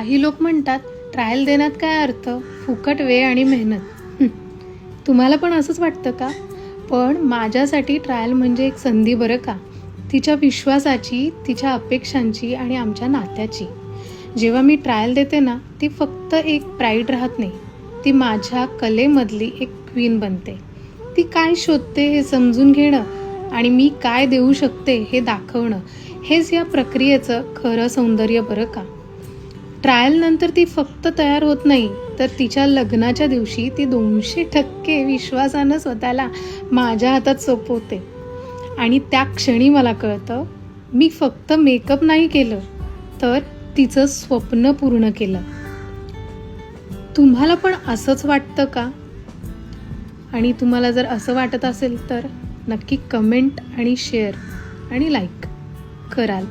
काही लोक म्हणतात ट्रायल देण्यात काय अर्थ, फुकट वेळ आणि मेहनत. तुम्हाला पण असंच वाटतं का? पण माझ्यासाठी ट्रायल म्हणजे एक संधी बरं का, तिच्या विश्वासाची, तिच्या अपेक्षांची आणि आमच्या नात्याची. जेव्हा मी ट्रायल देते ना, ती फक्त एक प्राईड राहत नाही, ती माझ्या कलेमधली एक क्वीन बनते. ती काय शोधते हे समजून घेणं आणि मी काय देऊ शकते हे दाखवणं, हेच या प्रक्रियेचं खरं सौंदर्य बरं का. ट्रायल नंतर ती फक्त तयार होत नाही, तर तिच्या लग्नाच्या दिवशी ती 200% विश्वासानं स्वतःला माझ्या हातात सोपवते. आणि त्या क्षणी मला कळतं, मी फक्त मेकअप नाही केलं, तर तिचं स्वप्न पूर्ण केलं. तुम्हाला पण असंच वाटतं का? आणि तुम्हाला जर असं वाटत असेल तर नक्की कमेंट आणि शेअर आणि लाईक कराल.